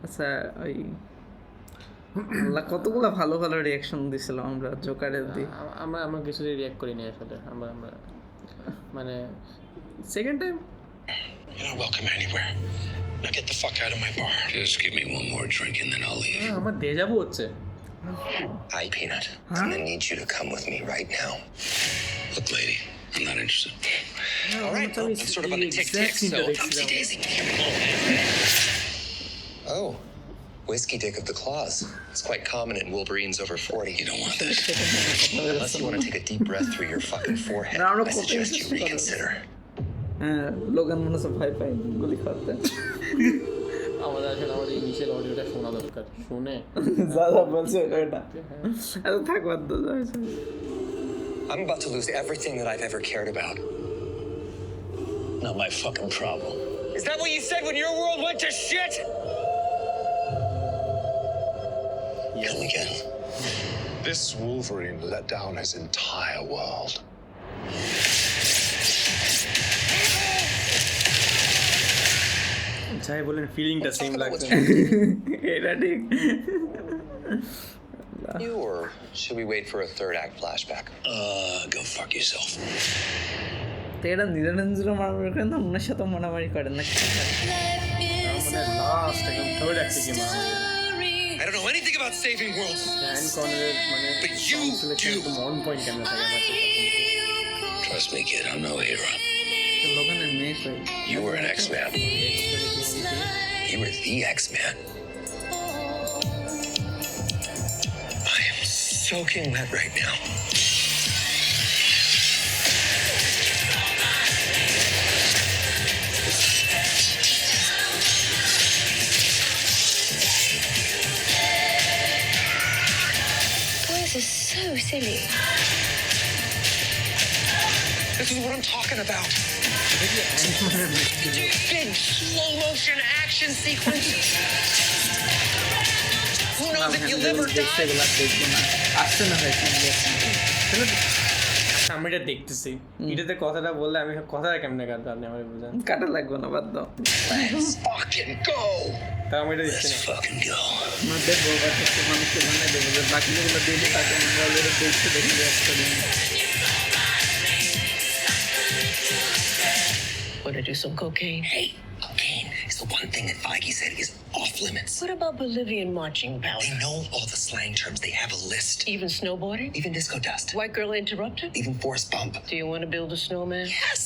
আচ্ছা ওই আল্লাহ কতগুলো ভালো ভালো রিয়াকশন দিছিল আমরা জোকারের দিয়ে। আমরা আমরা কিছু রিয়াক্ট করিনি আসলে। আমরা আমরা মানে second time You're not welcome anywhere. Now get the fuck out of my bar. Just give me one more drink and then I'll leave. আমার দেজাবু হচ্ছে। Hi, Peanut. I'm gonna need you to come with me right now. Look, lady, I'm not interested. All right, well, I'm sort of on the tick-tick, so topsy-daisy. Oh, whiskey dick of the claws. It's quite common in Wolverines over 40. You don't want this. Unless you want to take a deep breath through your fucking forehead, No, no, I suggest you no. reconsider. হ্যাঁ Logan মনে হচ্ছে ভয় পাই গুলি খাওয়াতে। আমাদের আসলে আমাদের initial অডিওটা শোনা দরকার। শুনে যা যা বলছে এটা আচ্ছা থাক বাদ দাও। I'm about to lose everything that I've ever cared about. Not my fucking problem. Is that what you said when your world went to shit? Come again. This Wolverine let down his entire world. যাই বলেন ফিলিংটা same লাগছে। এটা ঠিক। You or should we wait for a third act flashback? Go fuck yourself. তো এটা নিজের নিজের মারামারি করেন না অন্যের সাথে মারামারি করেন না। আমাদের লাস্ট একদম থার্ড অ্যাক্টে কি মারা I don't know anything about saving worlds. Dan কর্নারের মানে But you সিলেকশন do. একদম অন পয়েন্ট ক্যামেরা থাকে আমার। Trust me, kid, I'm no hero. লোগানের মেয়ে কই? You were an X-Man. You were the X-Man. I am soaking wet right now. Boys are so silly. This is what I'm talking about. Big slow motion action sequence. Who knows if you'll ever দেখতে die? গেলা দেখবো না আসছে না হয় আমি এটা দেখতেছি এটাতে কথাটা বললে আমি কথাটা কেমনে কাটবো আপনি আমার বুঝান। কাটা লাগবে না বাদ দাও। Let's fucking go. তা আমি এটা দেখছি Let's না। fucking go. আমরা দেখবো বাট মানুষকে বানাই দেবো যে বাকিগুলো দিয়ে তাকে আমরা অলরেডি দেখতে দেখে একটা দিন। Want to do some cocaine? Hey, cocaine is the one thing that Feige said is off limits. What about Bolivian marching They powder? know all the slang terms. They have a list. Even snowboarding? Even disco dust. White girl interrupted? Even force bump. Do you want to build a snowman? Yes.